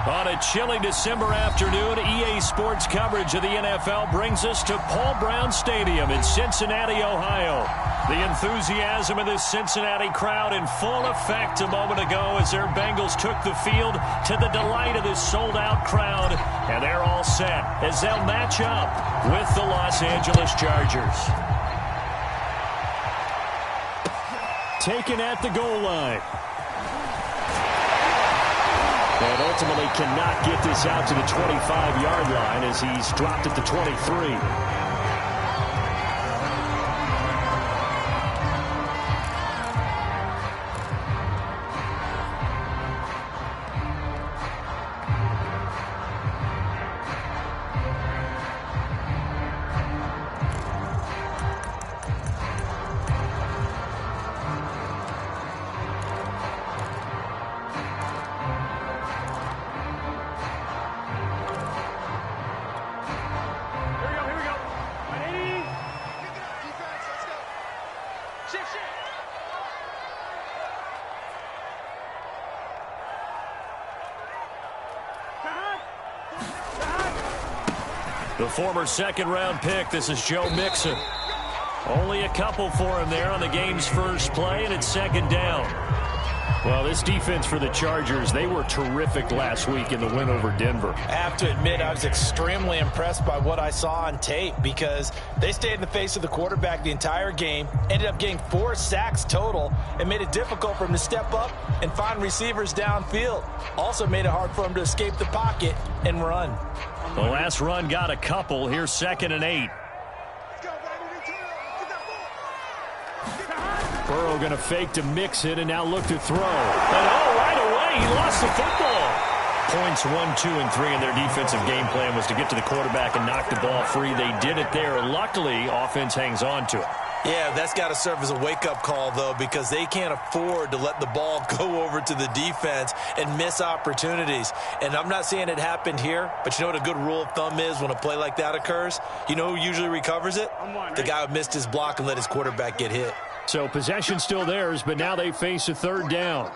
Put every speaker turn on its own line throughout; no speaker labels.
On a chilly December afternoon, EA Sports coverage of the NFL brings us to Paul Brown Stadium in Cincinnati, Ohio. The enthusiasm of this Cincinnati crowd in full effect a moment ago as their Bengals took the field to the delight of this sold-out crowd. And they're all set as they'll match up with the Los Angeles Chargers. Taken at the goal line. And ultimately cannot get this out to the 25-yard line as he's dropped at the 23. The former second-round pick, this is Joe Mixon. Only a couple for him there on the game's first play, and it's second down. Well, this defense for the Chargers, they were terrific last week in the win over Denver.
I have to admit, I was extremely impressed by what I saw on tape because they stayed in the face of the quarterback the entire game, ended up getting 4 sacks total, and made it difficult for him to step up and find receivers downfield. Also made it hard for him to escape the pocket and run.
The last run got a couple. Here's 2nd and 8. Burrow going to fake to Mixon and now look to throw. And right away, he lost the football. Points 1, 2, and 3 in their defensive game plan was to get to the quarterback and knock the ball free. They did it there. Luckily, offense hangs on to it.
Yeah, that's got to serve as a wake-up call, though, because they can't afford to let the ball go over to the defense and miss opportunities. And I'm not saying it happened here, but you know what a good rule of thumb is when a play like that occurs? You know who usually recovers it? The guy who missed his block and let his quarterback get hit.
So possession still theirs, but now they face a third down.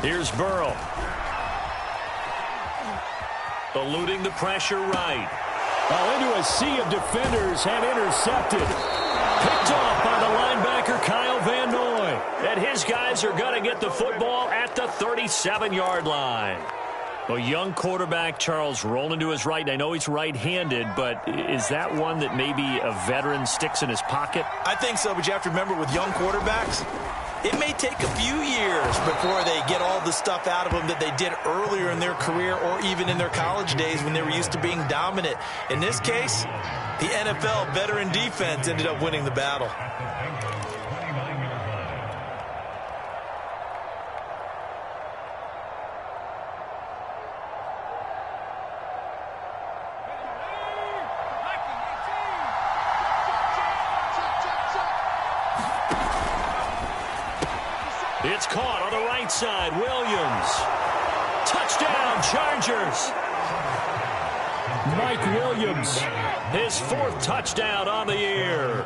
Here's Burrow. Eluding the pressure right. Into a sea of defenders and intercepted. Picked off by the linebacker Kyle Van Noy. And his guys are going to get the football at the 37-yard line. A young quarterback, Charles, rolling to his right. I know he's right-handed, but is that one that maybe a veteran sticks in his pocket?
I think so, but you have to remember with young quarterbacks, it may take a few years before they get all the stuff out of them that they did earlier in their career or even in their college days when they were used to being dominant. In this case, the NFL veteran defense ended up winning the battle.
It's caught on the right side. Williams. Touchdown, Chargers. Mike Williams, his 4th touchdown on the year.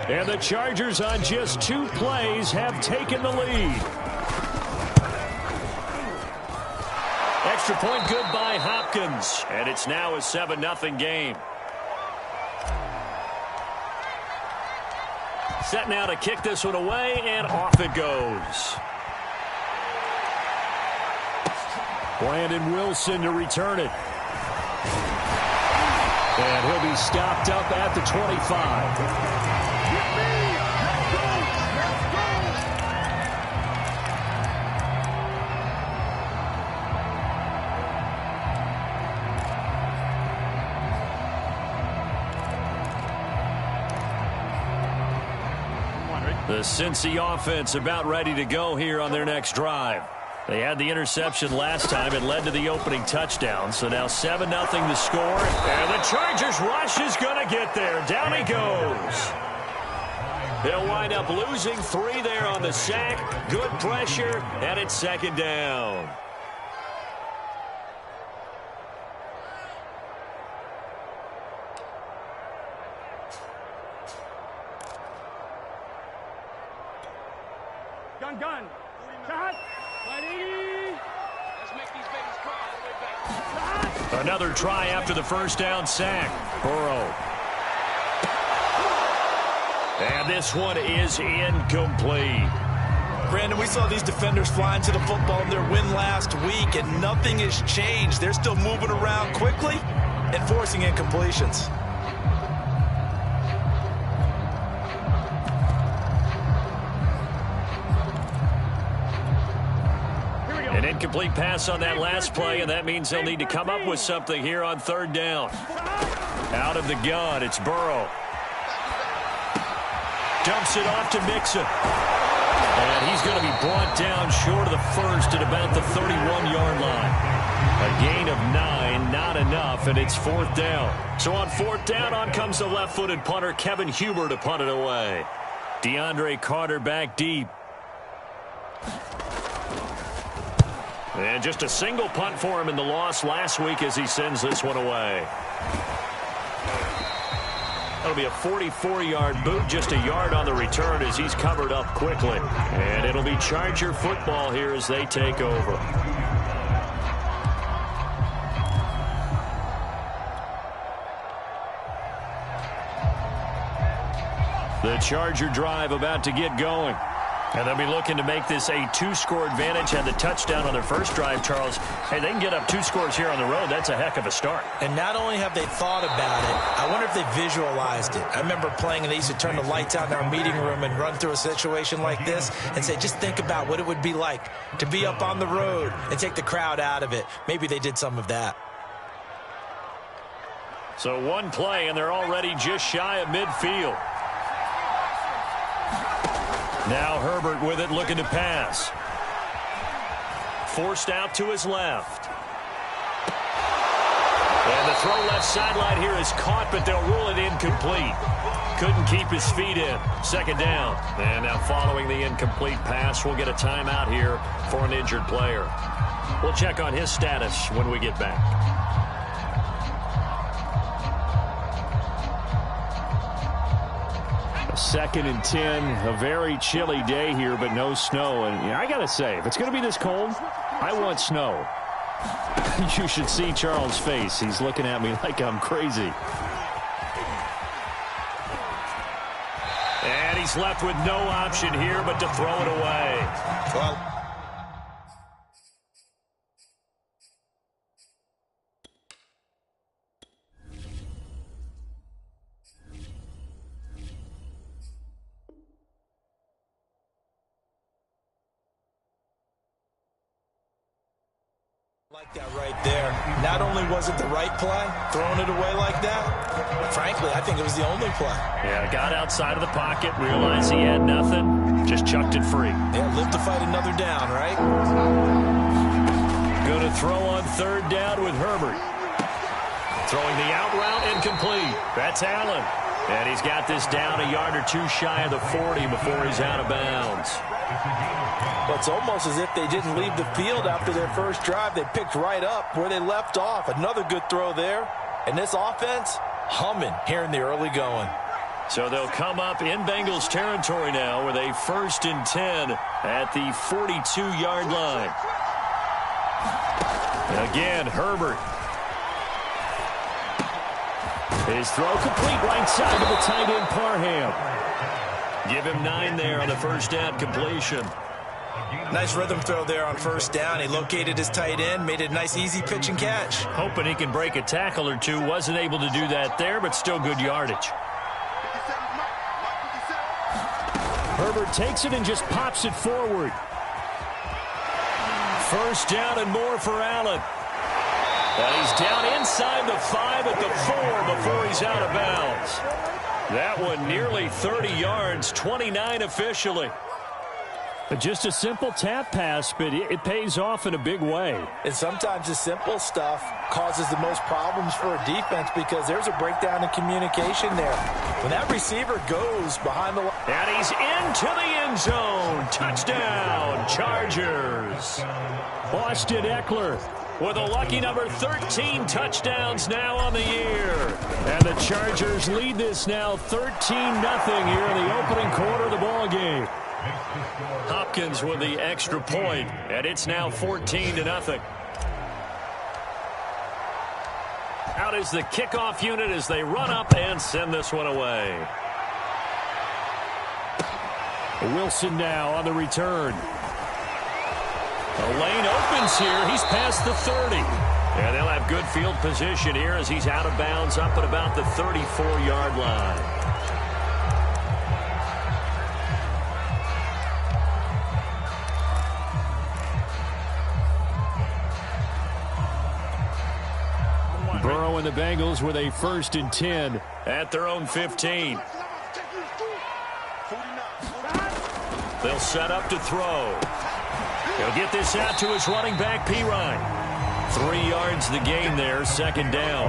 And the Chargers on just 2 plays have taken the lead. Extra point good by Hopkins. And it's now a 7-0 game. Set now to kick this one away, and off it goes. Brandon Wilson to return it. And he'll be stopped up at the 25. The Cincy offense about ready to go here on their next drive. They had the interception last time. It led to the opening touchdown. So now 7-0 the score. And the Chargers rush is going to get there. Down he goes. They'll wind up losing 3 there on the sack. Good pressure, and it's second down.
Gun. Shot.
Another try after the first down sack. Burrow. And this one is incomplete.
Brandon, we saw these defenders flying to the football in their win last week, and nothing has changed. They're still moving around quickly and forcing incompletions.
An incomplete pass on that last play, and that means they'll need to come up with something here on third down. Out of the gun, it's Burrow. Dumps it off to Mixon. And he's going to be brought down short of the first at about the 31-yard line. A gain of 9, not enough, and it's fourth down. So on fourth down, on comes the left-footed punter, Kevin Huber, to punt it away. DeAndre Carter back deep. And just a single punt for him in the loss last week as he sends this one away. That'll be a 44-yard boot, just a yard on the return as he's covered up quickly. And it'll be Charger football here as they take over. The Charger drive about to get going. And they'll be looking to make this a two-score advantage. Had the touchdown on their first drive, Charles. Hey, they can get up 2 scores here on the road. That's a heck of a start.
And not only have they thought about it, I wonder if they visualized it. I remember playing, and they used to turn the lights out in our meeting room and run through a situation like this and say, just think about what it would be like to be up on the road and take the crowd out of it. Maybe they did some of that.
So one play, and they're already just shy of midfield. Now Herbert with it, looking to pass. Forced out to his left. And the throw left sideline here is caught, but they'll rule it incomplete. Couldn't keep his feet in. Second down. And now following the incomplete pass, we'll get a timeout here for an injured player. We'll check on his status when we get back. Second and 10, a very chilly day here, but no snow. And I got to say, if it's going to be this cold, I want snow. You should see Charles' face. He's looking at me like I'm crazy. And he's left with no option here but to throw it away.
Well, like that right there. Not only was it the right play, throwing it away like that, frankly, I think it was the only play.
Yeah, got outside of the pocket, realized he had nothing, just chucked it free.
Yeah, live to fight another down, right?
Going to throw on third down with Herbert. Throwing the out route, incomplete. That's Allen. And he's got this down a yard or two shy of the 40 before he's out of bounds.
Well, it's almost as if they didn't leave the field after their first drive. They picked right up where they left off. Another good throw there. And this offense, humming here in the early going.
So they'll come up in Bengals territory now with a 1st and 10 at the 42-yard line. Again, Herbert. His throw complete right side to the tight end, Parham. Give him 9 there on the first down completion.
Nice rhythm throw there on first down. He located his tight end, made it a nice easy pitch and catch.
Hoping he can break a tackle or two. Wasn't able to do that there, but still good yardage. Herbert takes it and just pops it forward. First down and more for Allen. And he's down inside the 5 at the 4 before he's out of bounds. That one nearly 30 yards, 29 officially. Just a simple tap pass, but it pays off in a big way.
And sometimes the simple stuff causes the most problems for a defense because there's a breakdown in communication there. When that receiver goes behind the line.
And he's into the end zone. Touchdown, Chargers. Austin Eckler with a lucky number 13 touchdowns now on the year. And the Chargers lead this now 13-0 here in the opening quarter of the ball game. Hopkins with the extra point, and it's now 14-0. Out is the kickoff unit as they run up and send this one away. Wilson now on the return. The lane opens here. He's past the 30. And they'll have good field position here as he's out of bounds up at about the 34-yard line. Burrow and the Bengals with a 1st and 10 at their own 15. They'll set up to throw. He'll get this out to his running back, Pirine. 3 yards the gain there, 2nd down.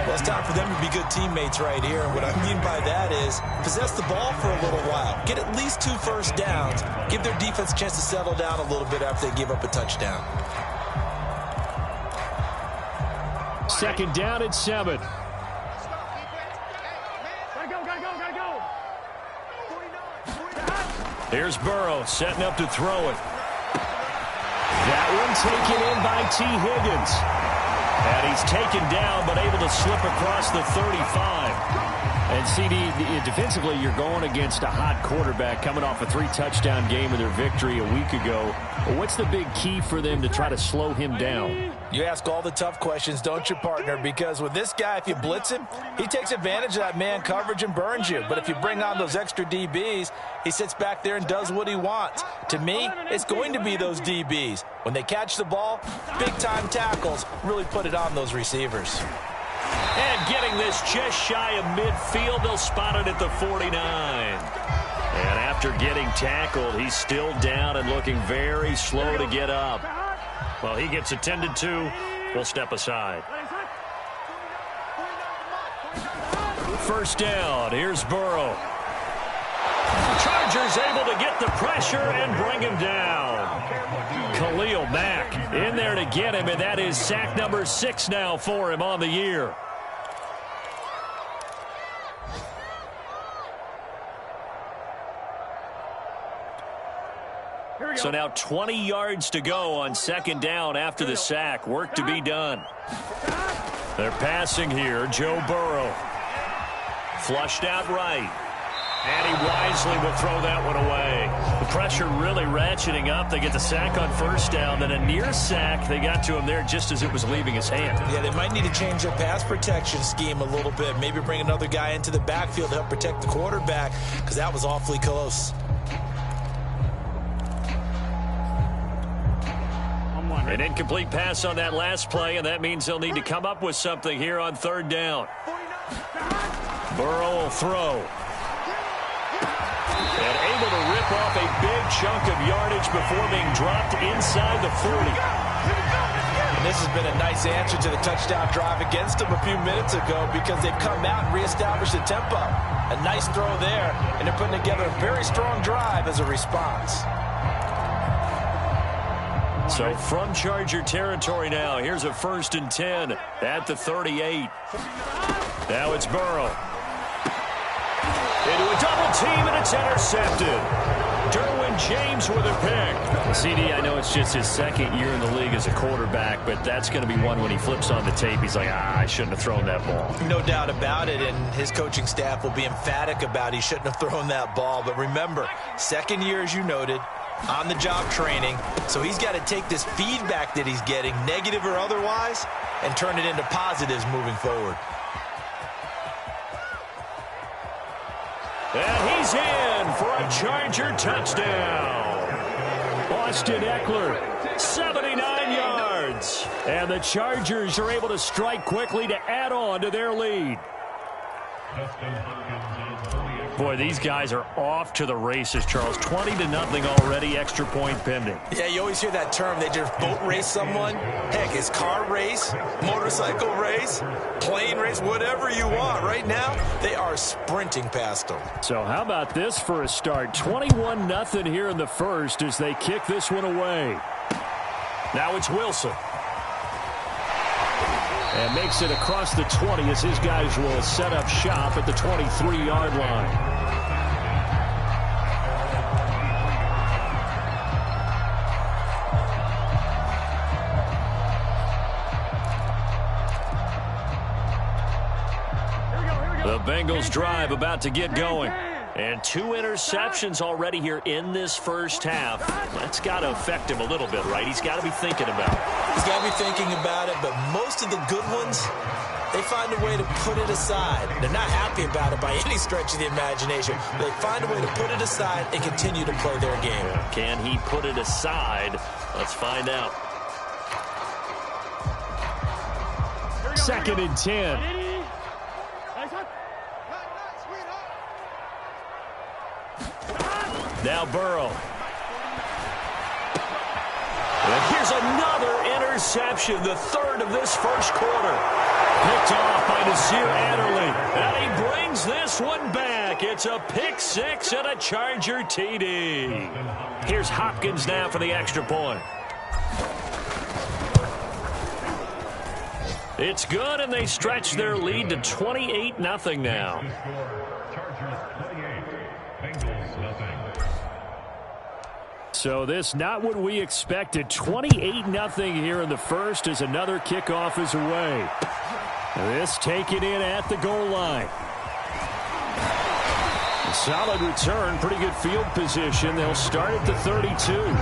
Well, it's time for them to be good teammates right here. And what I mean by that is possess the ball for a little while. Get at least 2 first downs. Give their defense a chance to settle down a little bit after they give up a touchdown.
2nd down at 7. Here's Burrow setting up to throw it. That one taken in by T. Higgins. And he's taken down but able to slip across the 35. And CD, defensively, you're going against a hot quarterback coming off a 3-touchdown game of their victory a week ago. What's the big key for them to try to slow him down?
You ask all the tough questions, don't you, partner? Because with this guy, if you blitz him, he takes advantage of that man coverage and burns you. But if you bring on those extra DBs, he sits back there and does what he wants. To me, it's going to be those DBs. When they catch the ball, big-time tackles really put it on those receivers.
And getting this just shy of midfield, they'll spot it at the 49. And after getting tackled, he's still down and looking very slow to get up. Well, he gets attended to. We'll step aside. 1st down. Here's Burrow. Chargers able to get the pressure and bring him down. Khalil Mack in there to get him, and that is sack number 6 now for him on the year. So now 20 yards to go on 2nd down after the sack. Work to be done. They're passing here. Joe Burrow. Flushed out right. And he wisely will throw that one away. The pressure really ratcheting up. They get the sack on 1st down. Then a near sack. They got to him there just as it was leaving his hand.
Yeah, they might need to change their pass protection scheme a little bit. Maybe bring another guy into the backfield to help protect the quarterback, because that was awfully close.
An incomplete pass on that last play, and that means they'll need to come up with something here on 3rd down. Burrow will throw. And able to rip off a big chunk of yardage before being dropped inside the 40.
And this has been a nice answer to the touchdown drive against them a few minutes ago, because they've come out and reestablished the tempo. A nice throw there, and they're putting together a very strong drive as a response.
So from Charger territory now, here's a 1st and 10 at the 38. Now it's Burrow. Into a double team, and it's intercepted. Derwin James with a pick. CD, I know it's just his 2nd year in the league as a quarterback, but that's going to be one when he flips on the tape. He's like, I shouldn't have thrown that ball.
No doubt about it, and his coaching staff will be emphatic about he shouldn't have thrown that ball. But remember, 2nd year, as you noted, on-the-job training, so he's got to take this feedback that he's getting, negative or otherwise, and turn it into positives moving forward.
And he's in for a Charger touchdown. Austin Eckler, 79 yards. And the Chargers are able to strike quickly to add on to their lead. Boy, these guys are off to the races, Charles. 20-0 already, extra point pending.
Yeah, you always hear that term. They just boat race someone. Heck, it's car race, motorcycle race, plane race, whatever you want. Right now, they are sprinting past them.
So how about this for a start? 21-0 here in the 1st as they kick this one away. Now it's Wilson. And makes it across the 20 as his guys will set up shop at the 23-yard line. Bengals drive about to get going. And 2 interceptions already here in this first half. That's got to affect him a little bit, right? He's got to be thinking about it.
He's got to be thinking about it, but most of the good ones, they find a way to put it aside. They're not happy about it by any stretch of the imagination. They find a way to put it aside and continue to play their game.
Can he put it aside? Let's find out. 2nd and 10. Now Burrow. And here's another interception, the 3rd of this first quarter. Picked off by Nasir Adderley. And he brings this one back. It's a pick 6 and a Charger TD. Here's Hopkins now for the extra point. It's good, and they stretch their lead to 28-0 now. So this not what we expected. 28-0 here in the first as another kickoff is away. This taken in at the goal line. A solid return, pretty good field position. They'll start at the 32.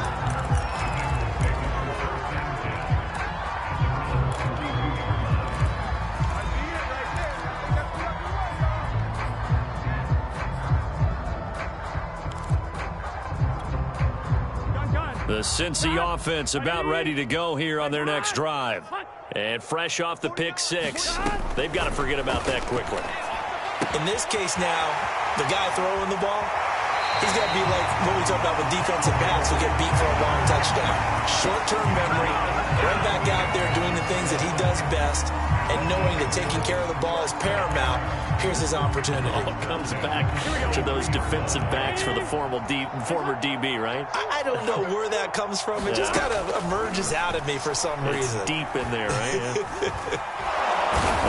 The Cincy offense about ready to go here on their next drive. And fresh off the pick 6, they've got to forget about that quickly.
In this case now, the guy throwing the ball, he's got to be like what we talked about with defensive backs who get beat for a long touchdown. Short-term memory, right back out there doing the things that he does best, and knowing that taking care of the ball is paramount. Here's his opportunity.
All comes back to those defensive backs for the former DB, right?
I don't know where that comes from. It just kind of emerges out of me for some reason.
It's deep in there, right?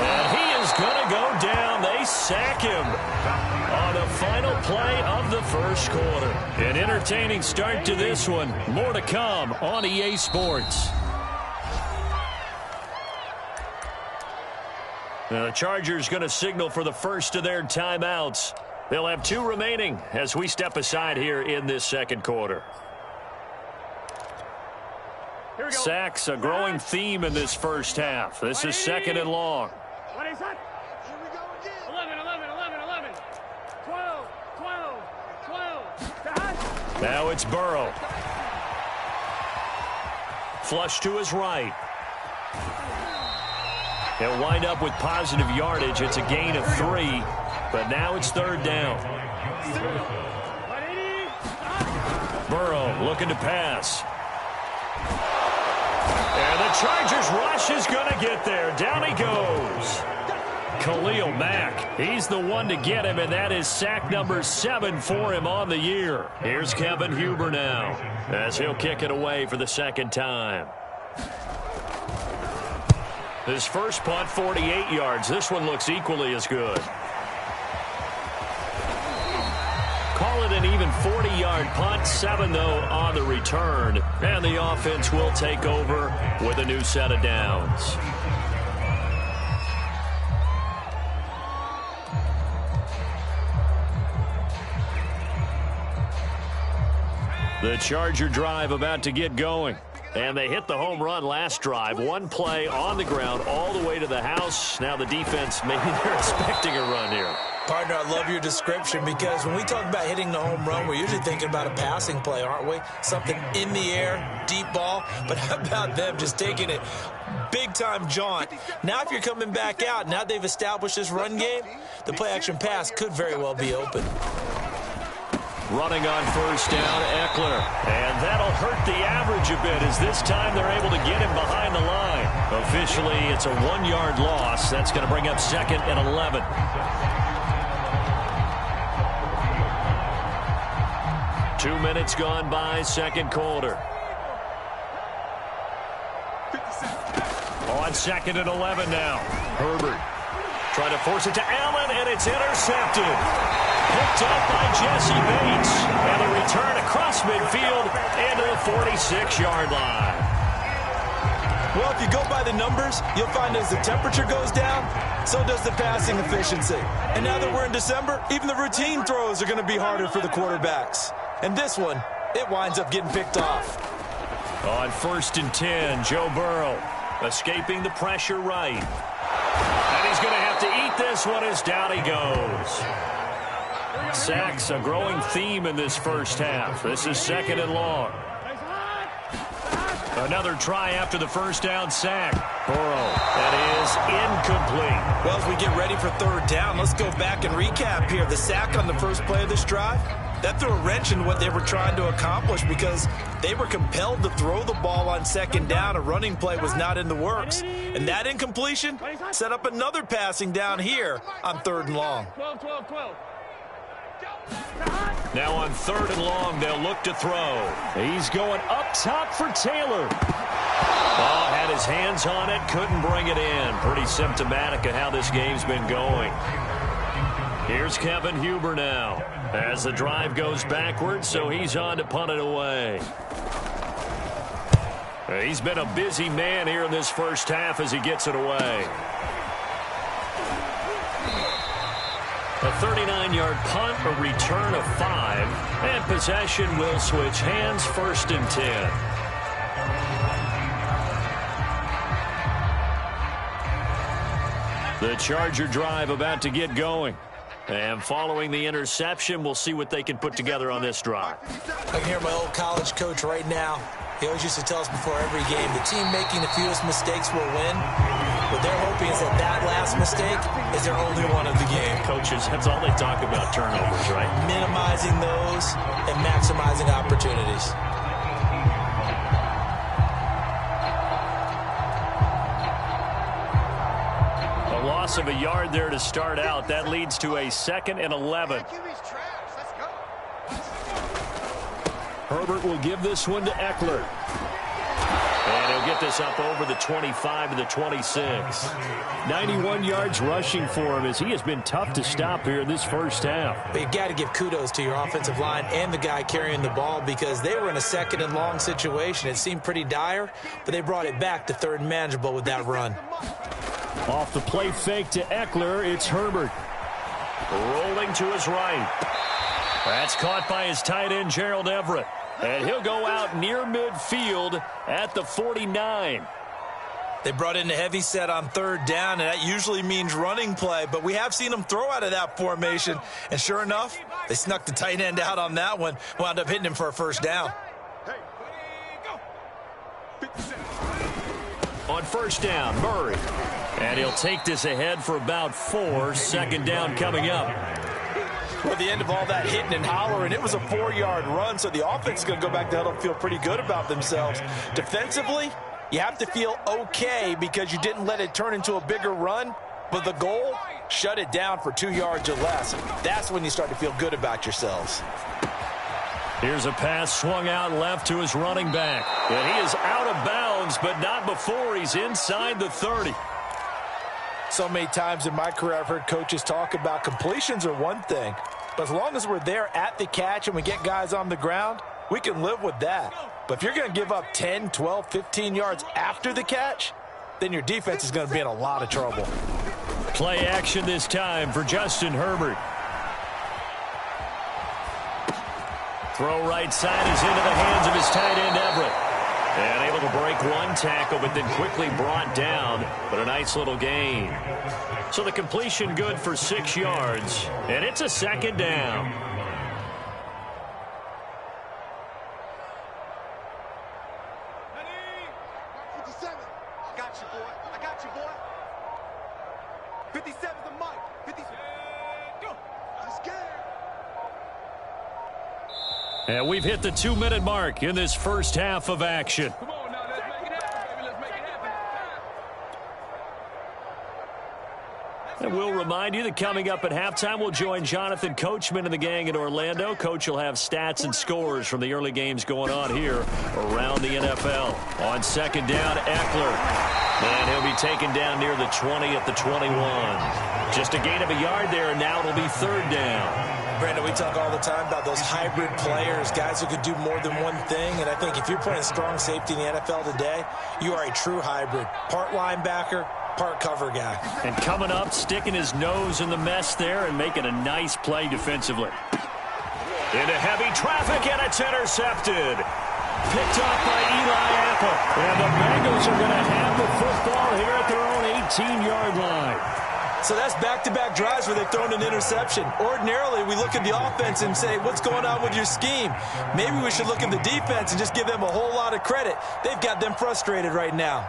And he is going to go down. They sack him on the final play of the first quarter. An entertaining start to this one. More to come on EA Sports. The Chargers going to signal for the first of their timeouts. They'll have 2 remaining as we step aside here in this second quarter. Sacks, a growing theme in this first half. This is 2nd and long.
What is that? Here we go again. 11. 12.
Now it's Burrow. Flush to his right. He'll wind up with positive yardage. It's a gain of 3, but now it's 3rd down. Burrow looking to pass. And the Chargers rush is going to get there. Down he goes. Khalil Mack, he's the one to get him, and that is sack number 7 for him on the year. Here's Kevin Huber now as he'll kick it away for the 2nd time. His first punt, 48 yards. This one looks equally as good. Call it an even 40-yard punt. 7, though, on the return. And the offense will take over with a new set of downs. The Charger drive about to get going. And they hit the home run last drive. 1 play on the ground all the way to the house. Now the defense, maybe they're expecting a run here.
Partner, I love your description because when we talk about hitting the home run, we're usually thinking about a passing play, aren't we? Something in the air, deep ball. But how about them just taking it big-time jaunt? Now if you're coming back out, now they've established this run game, the play-action pass could very well be open.
Running on first down, Eckler. And that'll hurt the average a bit as this time they're able to get him behind the line. Officially, it's a 1-yard loss. That's going to bring up 2nd and 11. Two minutes gone by, second quarter. On 2nd and 11 now. Herbert trying to force it to Allen, and it's intercepted. Picked up by Jesse Bates. And a return across midfield into the 46-yard line.
Well, if you go by the numbers, you'll find as the temperature goes down, so does the passing efficiency. And now that we're in December, even the routine throws are going to be harder for the quarterbacks. And this one, it winds up getting picked off.
On 1st and 10, Joe Burrow escaping the pressure right. And he's going to have to eat this one as down he goes. Sacks, a growing theme in this first half. This is 2nd and long. Another try after the first down sack. Burrow, that is incomplete.
Well, as we get ready for 3rd down, let's go back and recap here. The sack on the first play of this drive, that threw a wrench in what they were trying to accomplish because they were compelled to throw the ball on 2nd down. A running play was not in the works. And that incompletion set up another passing down here on 3rd and long.
12.
Now on 3rd and long, they'll look to throw. He's going up top for Taylor. Oh, had his hands on it, couldn't bring it in. Pretty symptomatic of how this game's been going. Here's Kevin Huber now as the drive goes backwards, so he's on to punt it away. He's been a busy man here in this first half as he gets it away. A 39-yard punt, a return of 5, and possession will switch hands, 1st and 10. The Charger drive about to get going. And following the interception, we'll see what they can put together on this drive.
I can hear my old college coach right now. He always used to tell us before every game, the team making the fewest mistakes will win. What they're hoping is that last mistake is their only one of the game.
Coaches, that's all they talk about, turnovers, right?
Minimizing those and maximizing opportunities.
A loss of a yard there to start out. That leads to a 2nd and 11. Herbert will give this one to Eckler. And he'll get this up over the 25 to the 26. 91 yards rushing for him as he has been tough to stop here in this first half.
But you've got to give kudos to your offensive line and the guy carrying the ball because they were in a 2nd and long situation. It seemed pretty dire, but they brought it back to 3rd and manageable with that run.
Off the play fake to Eckler, it's Herbert. Rolling to his right. That's caught by his tight end, Gerald Everett. And he'll go out near midfield at the 49.
They brought in a heavy set on 3rd down, and that usually means running play. But we have seen them throw out of that formation. And sure enough, they snuck the tight end out on that one. Wound up hitting him for a 1st down.
On 1st down, Murray. And he'll take this ahead for about 4. 2nd down coming up.
At the end of all that hitting and hollering, it was a 4-yard run, so the offense is going to go back to huddle and feel pretty good about themselves. Defensively, you have to feel okay because you didn't let it turn into a bigger run, but the goal, shut it down for 2 yards or less. That's when you start to feel good about yourselves.
Here's a pass swung out left to his running back. And he is out of bounds, but not before he's inside the 30.
So many times in my career, I've heard coaches talk about completions are one thing, but as long as we're there at the catch and we get guys on the ground, we can live with that. But if you're going to give up 10, 12, 15 yards after the catch, then your defense is going to be in a lot of trouble.
Play action this time for Justin Herbert. Throw right side is into the hands of his tight end, Everett. And able to break one tackle, but then quickly brought down. But a nice little gain. So the completion good for 6 yards. And it's a 2nd down.
I got you, boy. 57's the mic. 57. Go. Let's get it.
And we've hit the 2-minute mark in this first half of action.
Come on now, let's make it happen, baby. Let's make it happen.
And we'll remind you that coming up at halftime, we'll join Jonathan Coachman and the gang in Orlando. Coach will have stats and scores from the early games going on here around the NFL. On 2nd down, Eckler. And he'll be taken down near the 20 at the 21. Just a gain of a yard there, and now it'll be 3rd down.
Brandon, we talk all the time about those hybrid players, guys who could do more than one thing. And I think if you're playing strong safety in the NFL today, you are a true hybrid. Part linebacker, part cover guy.
And coming up, sticking his nose in the mess there and making a nice play defensively. Into heavy traffic, and it's intercepted. Picked off by Eli Apple. And the Bengals are going to have the football here at their own 18-yard line.
So that's back-to-back drives where they've thrown an interception. Ordinarily, we look at the offense and say, what's going on with your scheme? Maybe we should look at the defense and just give them a whole lot of credit. They've got them frustrated right now.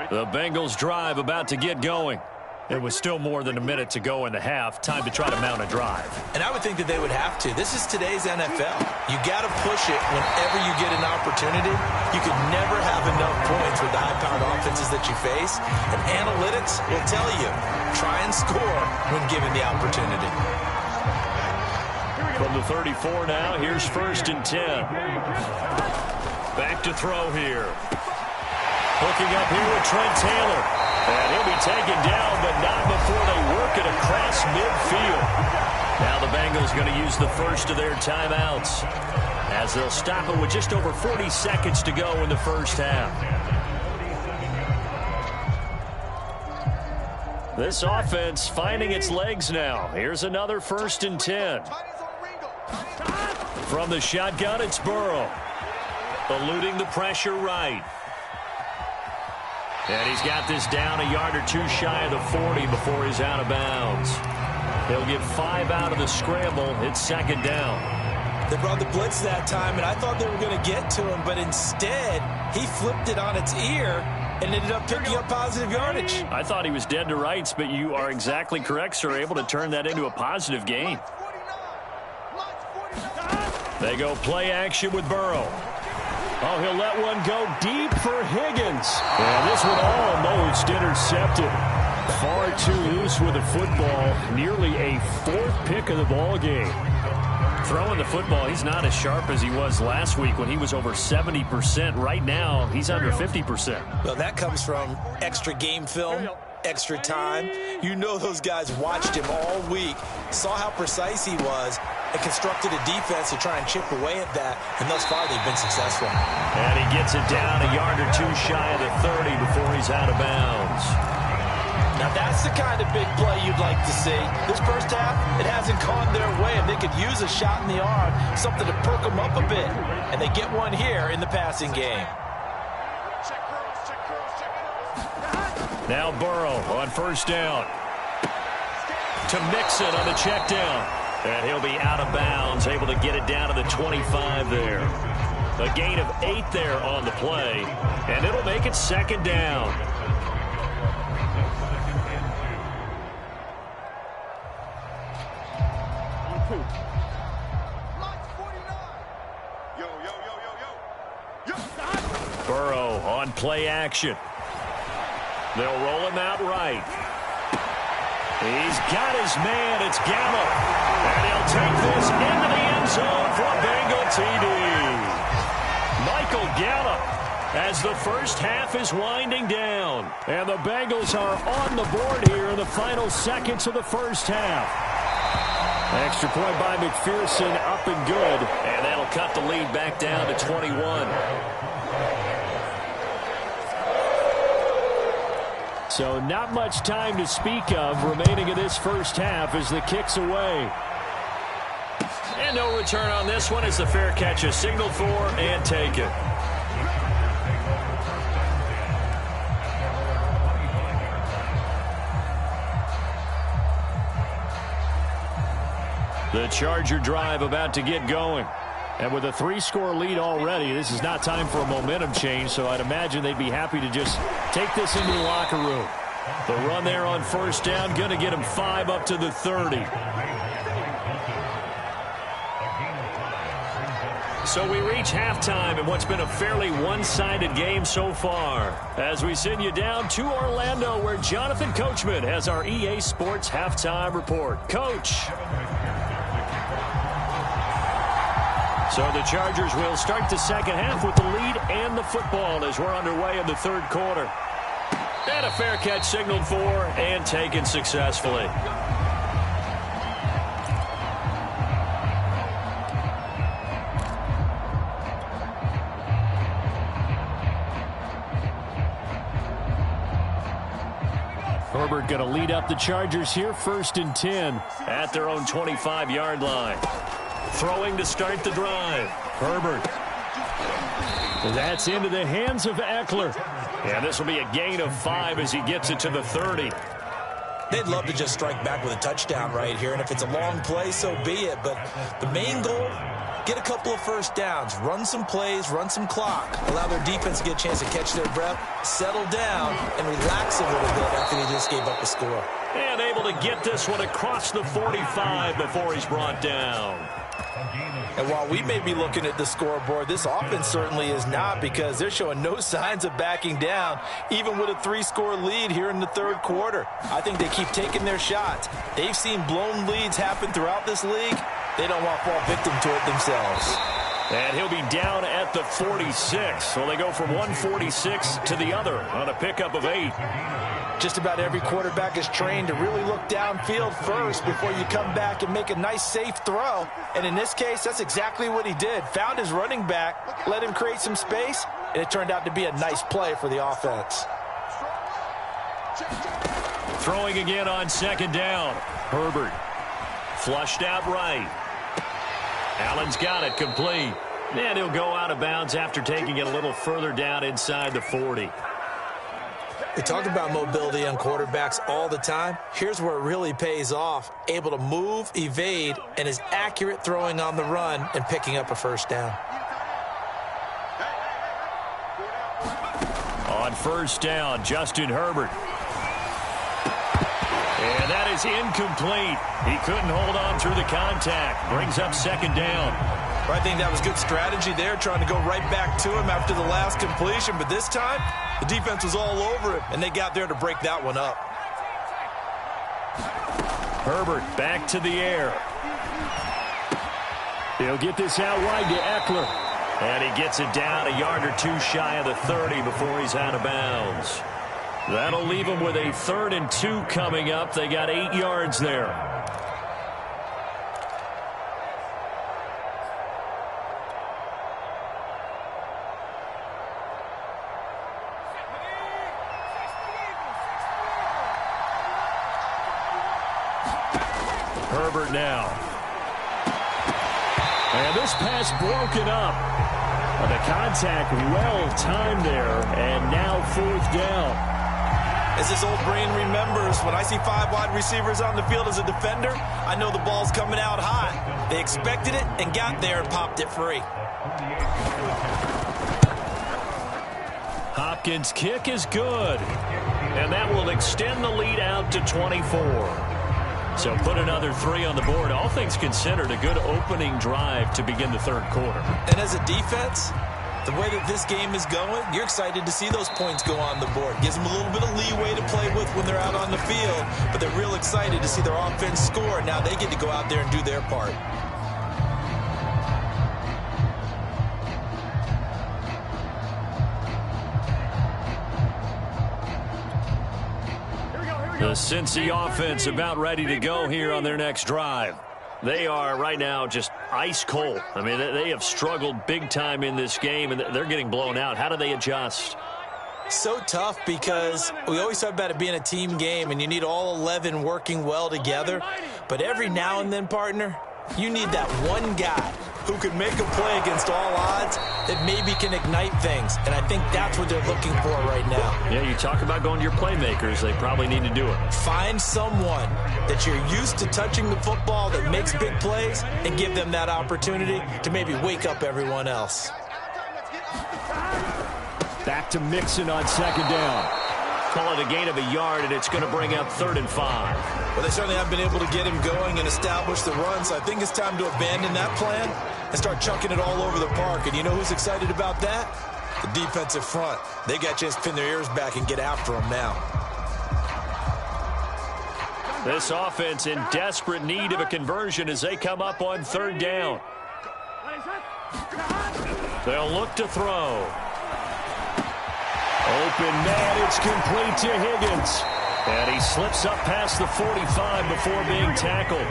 The Bengals drive about to get going. It was still more than a minute to go in the half. Time to try to mount a drive.
And I would think that they would have to. This is today's NFL. You got to push it whenever you get an opportunity. You could never have enough points with the high-powered offenses that you face. And analytics will tell you, try and score when given the opportunity.
From the 34 now, here's 1st and 10. Back to throw here. Hooking up here with Trent Taylor. And he'll be taken down, but not before they work it across midfield. Now the Bengals going to use the first of their timeouts, as they'll stop it with just over 40 seconds to go in the first half. This offense finding its legs now. Here's another 1st and 10. From the shotgun, it's Burrow. Eluding the pressure right. And he's got this down a yard or two shy of the 40 before he's out of bounds. He'll get 5 out of the scramble. It's 2nd down.
They brought the blitz that time, and I thought they were going to get to him, but instead he flipped it on its ear and ended up picking up positive yardage.
I thought he was dead to rights, but you are exactly correct, sir. Able to turn that into a positive gain. They go play action with Burrow. Oh, he'll let one go deep for Higgins. And this one almost intercepted. Far too loose with the football. Nearly a 4th pick of the ball game. Throwing the football, he's not as sharp as he was last week when he was over 70%. Right now, he's under 50%.
Well, that comes from extra game film, extra time. You know those guys watched him all week, saw how precise he was, and constructed a defense to try and chip away at that, and thus far they've been successful.
And he gets it down a yard or two shy of the 30 before he's out of bounds.
Now that's the kind of big play you'd like to see. This first half, it hasn't gone their way, and they could use a shot in the arm, something to perk them up a bit, and they get one here in the passing game.
Now Burrow on 1st down. To Mixon on the check down. And he'll be out of bounds, able to get it down to the 25 there. A gain of 8 there on the play, and it'll make it 2nd down. Burrow on play action. They'll roll him out right. He's got his man. It's Gallup. And he'll take this into the end zone for a Bengal TD. Michael Gallup as the first half is winding down. And the Bengals are on the board here in the final seconds of the first half. Extra point by McPherson, up and good. And that'll cut the lead back down to 21. So not much time to speak of remaining in this first half as the kick's away. And no return on this one as the fair catch is signaled for and taken. The Charger drive about to get going. And with a 3-score lead already, this is not time for a momentum change, so I'd imagine they'd be happy to just take this into the locker room. The run there on 1st down, going to get him 5 up to the 30. So we reach halftime in what's been a fairly one-sided game so far, as we send you down to Orlando, where Jonathan Coachman has our EA Sports halftime report. Coach. So the Chargers will start the second half with the lead and the football as we're underway in the third quarter. And a fair catch signaled for and taken successfully. Herbert going to lead up the Chargers here, 1st and 10 at their own 25-yard line. Throwing to start the drive. Herbert. That's into the hands of Eckler. And this will be a gain of 5 as he gets it to the 30.
They'd love to just strike back with a touchdown right here, and if it's a long play, so be it. But the main goal, get a couple of first downs, run some plays, run some clock, allow their defense to get a chance to catch their breath, settle down, and relax a little bit after they just gave up a score.
And able to get this one across the 45 before he's brought down.
And while we may be looking at the scoreboard, this offense certainly is not, because they're showing no signs of backing down, even with a 3-score lead here in the 3rd quarter. I think they keep taking their shots. They've seen blown leads happen throughout this league. They don't want to fall victim to it themselves.
And he'll be down at the 46. So they go from 146 to the other on a pickup of 8.
Just about every quarterback is trained to really look downfield first before you come back and make a nice, safe throw. And in this case, that's exactly what he did. Found his running back, let him create some space, and it turned out to be a nice play for the offense.
Throwing again on 2nd down. Herbert. Flushed out right. Allen's got it complete. And he'll go out of bounds after taking it a little further down inside the 40.
We talk about mobility on quarterbacks all the time. Here's where it really pays off. Able to move, evade, and is accurate throwing on the run and picking up a first down.
On 1st down, Justin Herbert. And that is incomplete. He couldn't hold on through the contact. Brings up 2nd down.
I think that was good strategy there, trying to go right back to him after the last completion. But this time, the defense was all over him, and they got there to break that one up.
Herbert back to the air. He'll get this out wide to Eckler. And he gets it down a yard or 2 shy of the 30 before he's out of bounds. That'll leave him with a 3rd and 2 coming up. They got 8 yards there. Herbert now. And this pass broken up. The contact well timed there, and now 4th down.
As this old brain remembers, when I see 5 wide receivers on the field as a defender, I know the ball's coming out hot. They expected it and got there and popped it free.
Hopkins' kick is good. And that will extend the lead out to 24. So put another 3 on the board. All things considered, a good opening drive to begin the 3rd quarter.
And as a defense, the way that this game is going, you're excited to see those points go on the board. Gives them a little bit of leeway to play with when they're out on the field, but they're real excited to see their offense score. Now they get to go out there and do their part.
The Cincy offense about ready to go here on their next drive. They are right now just ice cold. I mean, they have struggled big time in this game, and they're getting blown out. How do they adjust?
So tough, because we always talk about it being a team game, and you need all 11 working well together. But every now and then, partner, you need that one guy who can make a play against all odds that maybe can ignite things. And I think that's what they're looking for right now.
Yeah, you talk about going to your playmakers. They probably need to do it.
Find someone that you're used to touching the football that makes big plays and give them that opportunity to maybe wake up everyone else.
Back to Mixon on 2nd down. Call it a gain of a yard, and it's going to bring up 3rd and 5.
Well, they certainly have been able to get him going and establish the run, so I think it's time to abandon that plan and start chunking it all over the park. And you know who's excited about that? The defensive front. They got a chance to pin their ears back and get after him now.
This offense in desperate need of a conversion as they come up on 3rd down. They'll look to throw. Open man, it's complete to Higgins. And he slips up past the 45 before being tackled.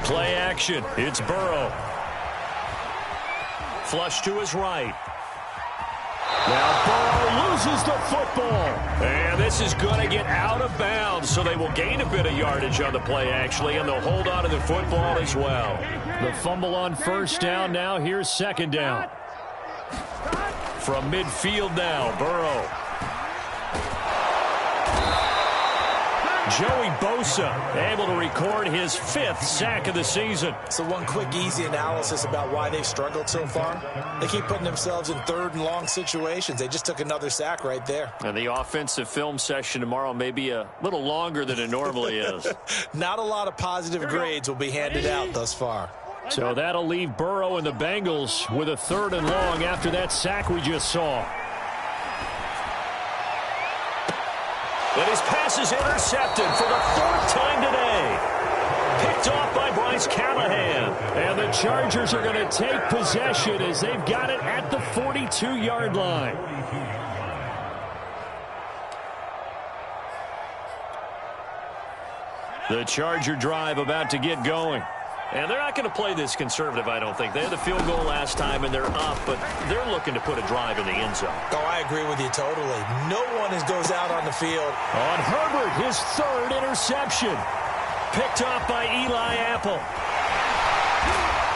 Play action. It's Burrow. Flush to his right. Now Burrow loses the football. And this is going to get out of bounds, so they will gain a bit of yardage on the play, actually, and they'll hold on to the football as well. The fumble on first down. Now here's second down. From midfield now, Burrow. Joey Bosa able to record his 5th sack of the season.
So one quick, easy analysis about why they've struggled so far. They keep putting themselves in 3rd and long situations. They just took another sack right there.
And the offensive film session tomorrow may be a little longer than it normally is.
Not a lot of positive grades will be handed out thus far.
So that'll leave Burrow and the Bengals with a 3rd and long after that sack we just saw. And his pass is intercepted for the 4th time today. Picked off by Bryce Callahan. And the Chargers are going to take possession as they've got it at the 42-yard line. The Charger drive about to get going. And they're not going to play this conservative, I don't think. They had the field goal last time, and they're up, but they're looking to put a drive in the end zone.
Oh, I agree with you totally. No one goes out on the field.
On Herbert, his 3rd interception. Picked off by Eli Apple.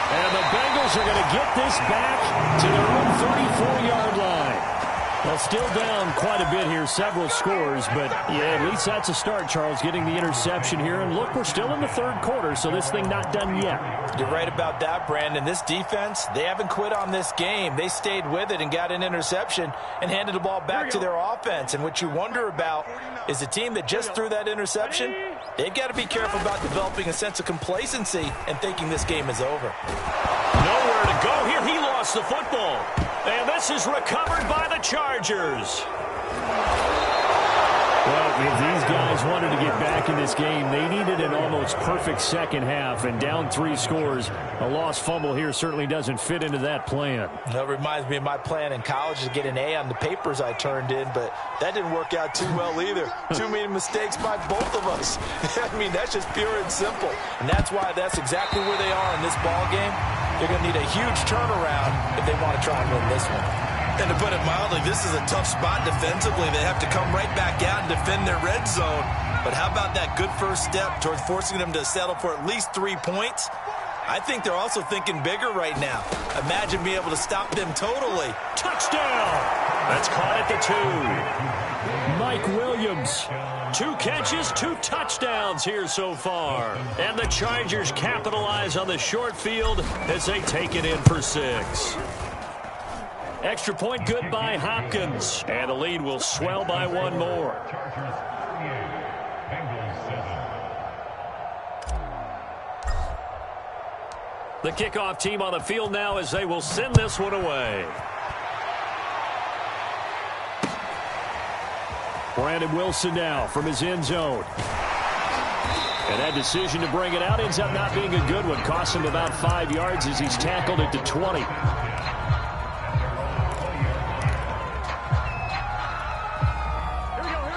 And the Bengals are going to get this back to their own 34-yard line. Well, still down quite a bit here, several scores, but yeah, at least that's a start, Charles, getting the interception here. And look, we're still in the 3rd quarter, so this thing not done yet.
You're right about that, Brandon. This defense, they haven't quit on this game. They stayed with it and got an interception and handed the ball back to their offense. And what you wonder about is the team that just threw that interception, they've got to be careful about developing a sense of complacency and thinking this game is over.
Nowhere to go here. He lost the football. And this is recovered by the Chargers. Well, if these guys wanted to get back in this game, they needed an almost perfect second half, and down 3 scores. A lost fumble here certainly doesn't fit into that plan.
That reminds me of my plan in college to get an A on the papers I turned in, but that didn't work out too well either. Too many mistakes by both of us. I mean, that's just pure and simple. And that's why that's exactly where they are in this ball game. They're going to need a huge turnaround if they want to try and win this one.
And to put it mildly, this is a tough spot defensively. They have to come right back out and defend their red zone. But how about that good first step towards forcing them to settle for at least 3 points? I think they're also thinking bigger right now. Imagine being able to stop them totally.
Touchdown! That's caught at the 2. Mike Williams. 2 catches, 2 touchdowns here so far. And the Chargers capitalize on the short field as they take it in for 6. Extra point good by Hopkins. And the lead will swell by 1 more. The kickoff team on the field now as they will send this one away. Brandon Wilson now from his end zone. And that decision to bring it out ends up not being a good one. Costs him about 5 yards as he's tackled at the 20.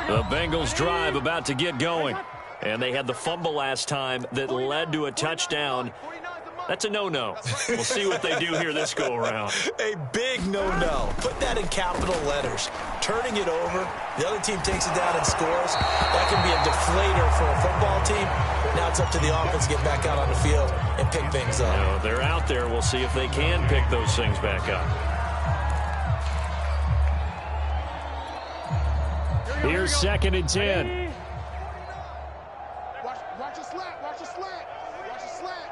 The Bengals drive about to get going. And they had the fumble last time that led to a touchdown. That's a no-no. We'll see what they do here this go-around.
A big no-no. Put that in capital letters. Turning it over, the other team takes it down and scores. That can be a deflator for a football team. Now it's up to the offense to get back out on the field and pick things up.
You know, they're out there. We'll see if they can pick those things back up. Here's 2nd and 10.
Watch a slant. Watch a slant. Watch a slant.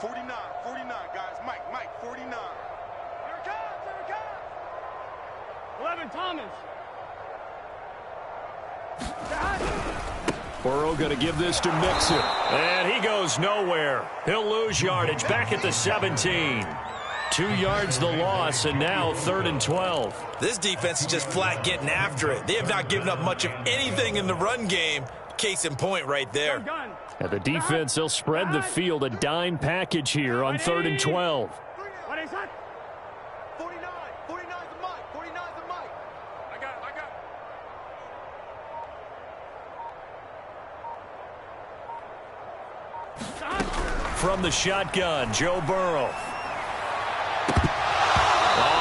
49, guys. Mike, 49. Here it comes. 11, Thomas.
Burrow going to give this to Mixon. And he goes nowhere. He'll lose yardage back at the 17. 2 yards the loss, and now 3rd and 12.
This defense is just flat getting after it. They have not given up much of anything in the run game. Case in point right there.
And the defense, they'll spread the field, a dime package here on 3rd and 12. from the shotgun, Joe Burrow.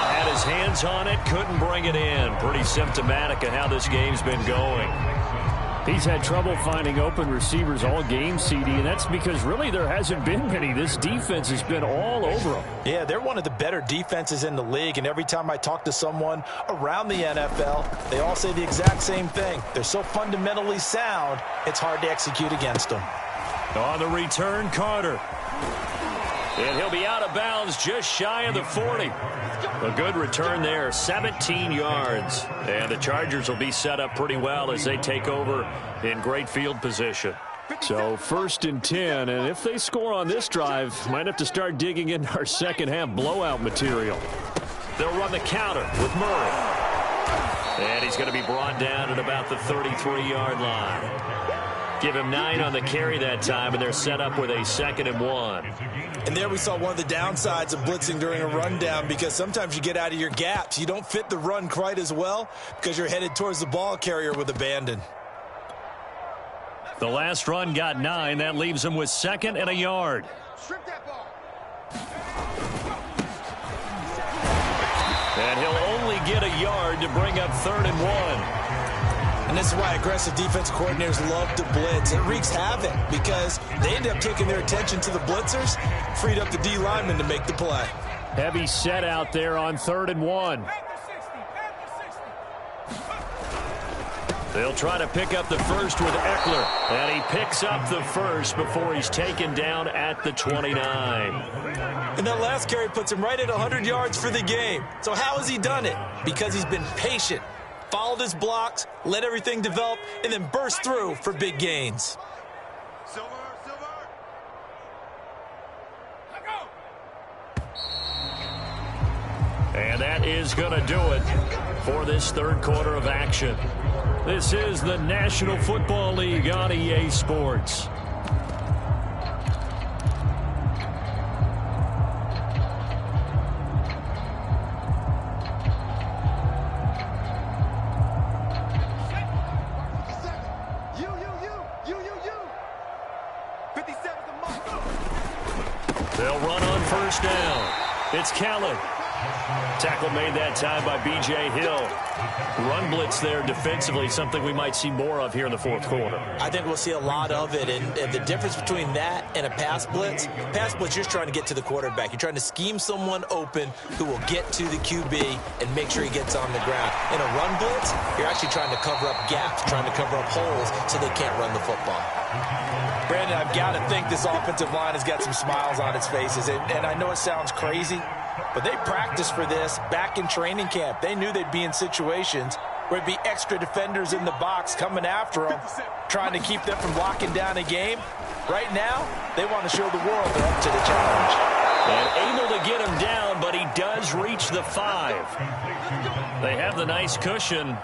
Had his hands on it, couldn't bring it in. Pretty symptomatic of how this game's been going.
He's had trouble finding open receivers all game, CD, and that's because really there hasn't been many. This defense has been all over them.
Yeah, they're one of the better defenses in the league, and every time I talk to someone around the NFL, they all say the exact same thing. They're so fundamentally sound, it's hard to execute against them.
On the return, Carter. And he'll be out of bounds just shy of the 40. A good return there, 17 yards. And the Chargers will be set up pretty well as they take over in great field position.
So 1st and 10, and if they score on this drive, might have to start digging into our second half blowout material.
They'll run the counter with Murray. And he's going to be brought down at about the 33-yard line. Give him 9 on the carry that time, and they're set up with a 2nd and 1.
And there we saw one of the downsides of blitzing during a rundown, because sometimes you get out of your gaps. You don't fit the run quite as well because you're headed towards the ball carrier with abandon.
The last run got 9. That leaves him with 2nd and a yard.
Strip that ball.
And he'll only get a yard to bring up 3rd and 1.
And this is why aggressive defense coordinators love to blitz. It wreaks havoc because they end up taking their attention to the blitzers, freed up the D lineman to make the play.
Heavy set out there on 3rd and 1.
They'll try to pick up the first with Eckler. And he picks up the first before he's taken down at the 29.
And that last carry puts him right at 100 yards for the game. So how has he done it? Because he's been patient, followed his blocks, let everything develop, and then burst through for big gains.
Silver, silver. Let go.
And that is going to do it for this 3rd quarter of action. This is the National Football League on EA Sports. They'll run on 1st down. It's Kellen. Tackle made that time by B.J. Hill. Run blitz there defensively, something we might see more of here in the 4th quarter.
I think we'll see a lot of it, and the difference between that and a pass blitz, you're just trying to get to the quarterback. You're trying to scheme someone open who will get to the QB and make sure he gets on the ground. In a run blitz, you're actually trying to cover up gaps, trying to cover up holes so they can't run the football. Brandon, I've got to think this offensive line has got some smiles on its faces, and I know it sounds crazy, but they practiced for this back in training camp. They knew they'd be in situations where it'd be extra defenders in the box coming after them, trying to keep them from locking down a game. Right now, they want to show the world they're up to the challenge.
And able to get him down, but he does reach the 5. They have the nice cushion.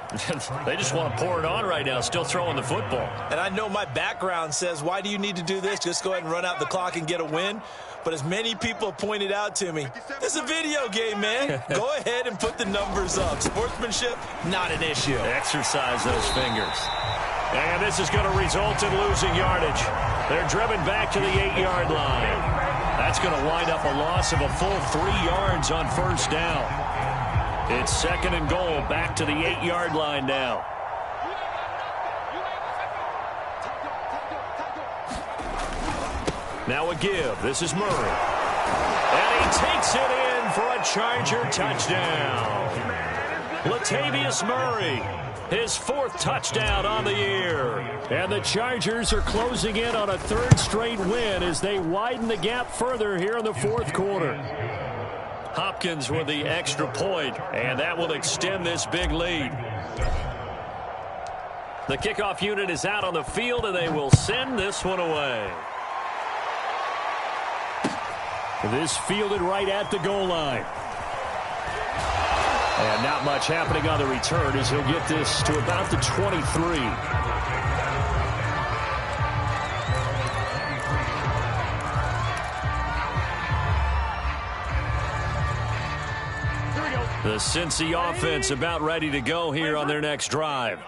They just want to pour it on right now, still throwing the football.
And I know my background says, why do you need to do this? Just go ahead and run out the clock and get a win. But as many people have pointed out to me, this is a video game, man. Go ahead and put the numbers up. Sportsmanship, not an issue.
Exercise those fingers. And this is going to result in losing yardage. They're driven back to the 8-yard line. That's going to wind up a loss of a full 3 yards on 1st down. It's 2nd and goal, back to the 8-yard line now. Now a give. This is Murray. And he takes it in for a Charger touchdown. Latavius Murray, his 4th touchdown on the year.
And the Chargers are closing in on a 3rd straight win as they widen the gap further here in the 4th quarter.
Hopkins with the extra point, and that will extend this big lead. The kickoff unit is out on the field, and they will send this one away.
This fielded right at the goal line. And not much happening on the return as he'll get this to about the 23.
The Cincy offense about ready to go here on their next drive.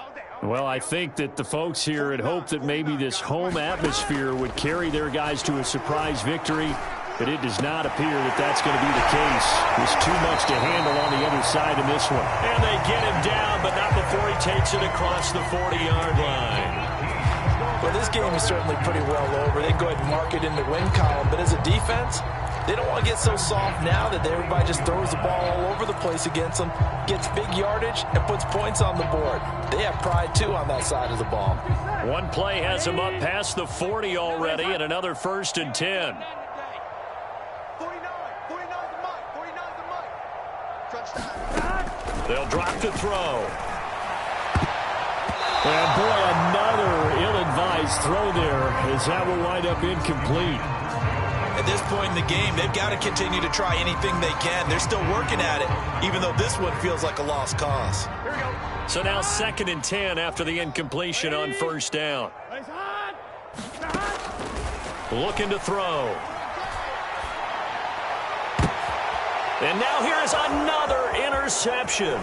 Well, I think that the folks here had hoped that maybe this home atmosphere would carry their guys to a surprise victory, but it does not appear that that's going to be the case. There's too much to handle on the other side in this one.
And they get him down, but not before he takes it across the 40-yard line.
Well, this game is certainly pretty well over. They go ahead and mark it in the win column, but as a defense, they don't want to get so soft now that everybody just throws the ball all over the place against them, gets big yardage, and puts points on the board. They have pride, too, on that side of the ball.
One play has them up past the 40 already, and another 1st and 10.
49's the mic. Touchdown.
They'll drop to throw. And, boy, another ill-advised throw there as that will wind up incomplete.
At this point in the game, they've got to continue to try anything they can. They're still working at it, even though this one feels like a lost cause.
Here we go. So now 2nd and 10 after the incompletion on 1st down. Looking to throw. And now here's another interception.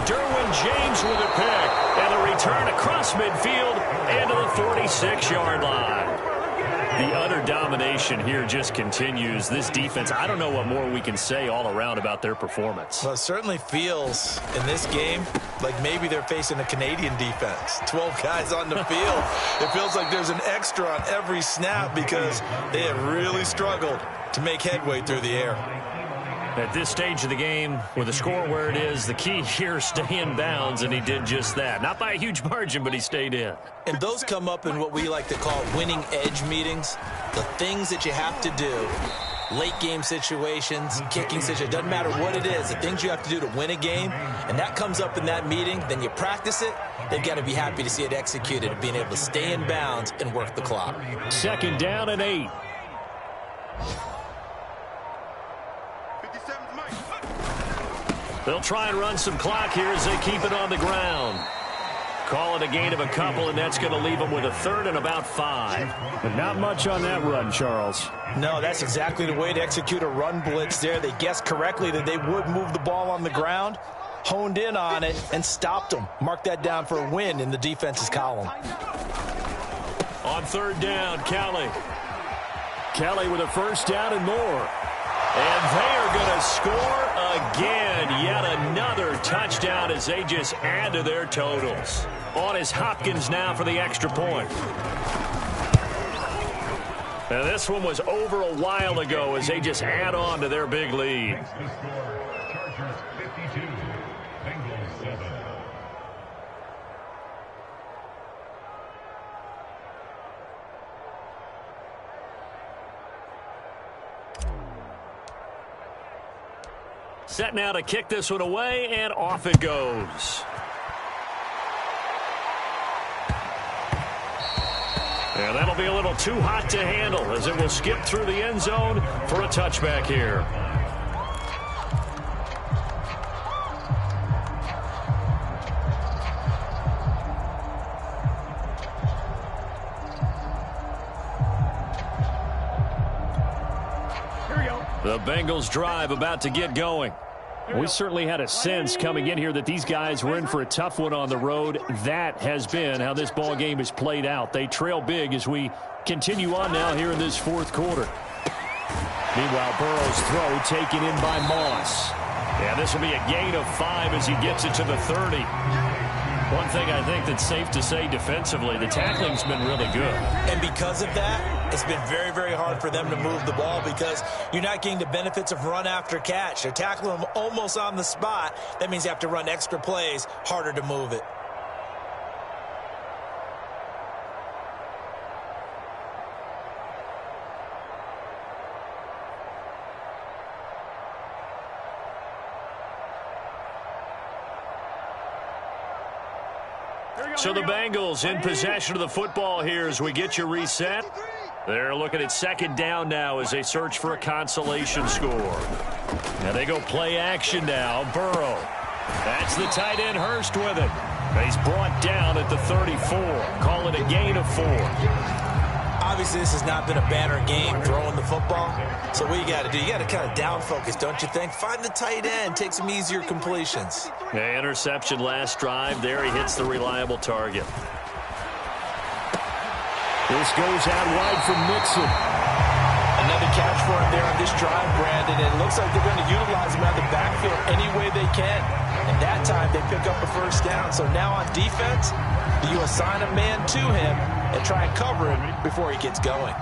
Derwin James with a pick. And a return across midfield and to the 46-yard line. The utter domination here just continues. This defense, I don't know what more we can say all around about their performance.
Well, it certainly feels in this game like maybe they're facing a Canadian defense. 12 guys on the field. It feels like there's an extra on every snap because they have really struggled to make headway through the air.
At this stage of the game, with the score where it is, the key here, stay in bounds, and he did just that. Not by a huge margin, but he stayed in.
And those come up in what we like to call winning edge meetings. The things that you have to do, late game situations, kicking situations, doesn't matter what it is, the things you have to do to win a game, and that comes up in that meeting, then you practice it, they've got to be happy to see it executed, being able to stay in bounds and work the clock.
2nd down and 8. They'll try and run some clock here as they keep it on the ground. Call it a gain of a couple, and that's going to leave them with a 3rd and about 5.
But not much on that run, Charles.
No, that's exactly the way to execute a run blitz there. They guessed correctly that they would move the ball on the ground, honed in on it, and stopped them. Mark that down for a win in the defense's column.
On 3rd down, Kelly. Kelly with a 1st down and more. And they are going to score again. Yet another touchdown as they just add to their totals. On is Hopkins now for the extra point. Now this one was over a while ago as they just add on to their big lead. Set now to kick this one away, and off it goes. And that'll be a little too hot to handle as it will skip through the end zone for a touchback here. The Bengals drive about to get going.
We certainly had a sense coming in here that these guys were in for a tough one on the road. That has been how this ball game has played out. They trail big as we continue on now here in this 4th quarter. Meanwhile, Burrow's throw taken in by Moss.
Yeah, this will be a gain of 5 as he gets it to the 30. One thing I think that's safe to say defensively, the tackling's been really good.
And because of that, it's been very, very hard for them to move the ball because you're not getting the benefits of run after catch. They're tackling them almost on the spot. That means you have to run extra plays, harder to move it.
So the Bengals in possession of the football here as we get you reset. They're looking at 2nd down now as they search for a consolation score. Now they go play action now. Burrow. That's the tight end Hurst with it. He's brought down at the 34. Call it a gain of 4.
Obviously, this has not been a banner game throwing the football. So what you got to do, you got to kind of down focus, don't you think? Find the tight end, take some easier completions.
Yeah, interception last drive. There he hits the reliable target. This goes out wide from Mixon.
Another catch for him there on this drive, Brandon. And it looks like they're going to utilize him out of the backfield any way they can. And that time they pick up a first down. So now on defense, you assign a man to him and try and cover him before he gets going.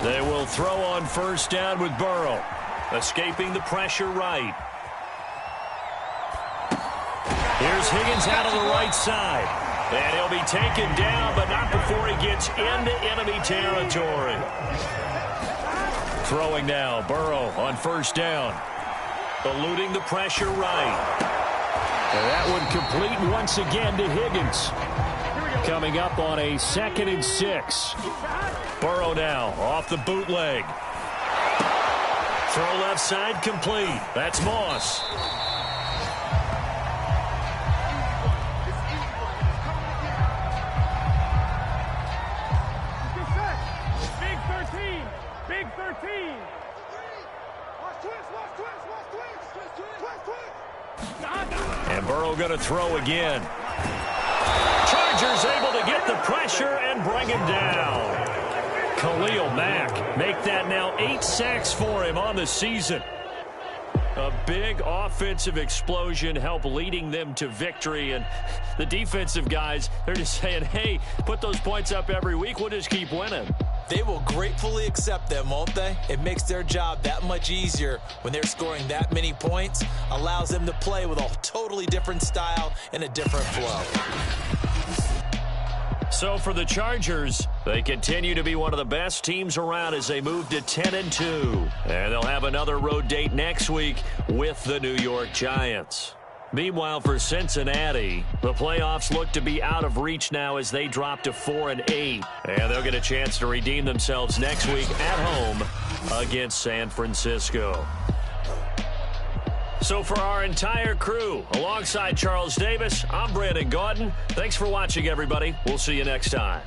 They will throw on first down with Burrow. Escaping the pressure right. Here's Higgins out of the right side. And he'll be taken down, but not before he gets into enemy territory. Throwing now, Burrow on first down. Eluding the pressure right. And that one complete once again to Higgins. Coming up on a 2nd and 6. Burrow now off the bootleg. Throw left side complete. That's Moss.
Big 13.
And Burrow going to throw again. Chargers able to get the pressure and bring him down. Khalil Mack make that now 8 sacks for him on the season. A big offensive explosion help leading them to victory. And the defensive guys, they're just saying, hey, put those points up every week. We'll just keep winning.
They will gratefully accept them, won't they? It makes their job that much easier when they're scoring that many points. Allows them to play with a totally different style and a different flow.
So for the Chargers, they continue to be one of the best teams around as they move to 10-2. And they'll have another road date next week with the New York Giants. Meanwhile, for Cincinnati, the playoffs look to be out of reach now as they drop to 4-8. And they'll get a chance to redeem themselves next week at home against San Francisco. So for our entire crew, alongside Charles Davis, I'm Brandon Gaudin. Thanks for watching, everybody. We'll see you next time.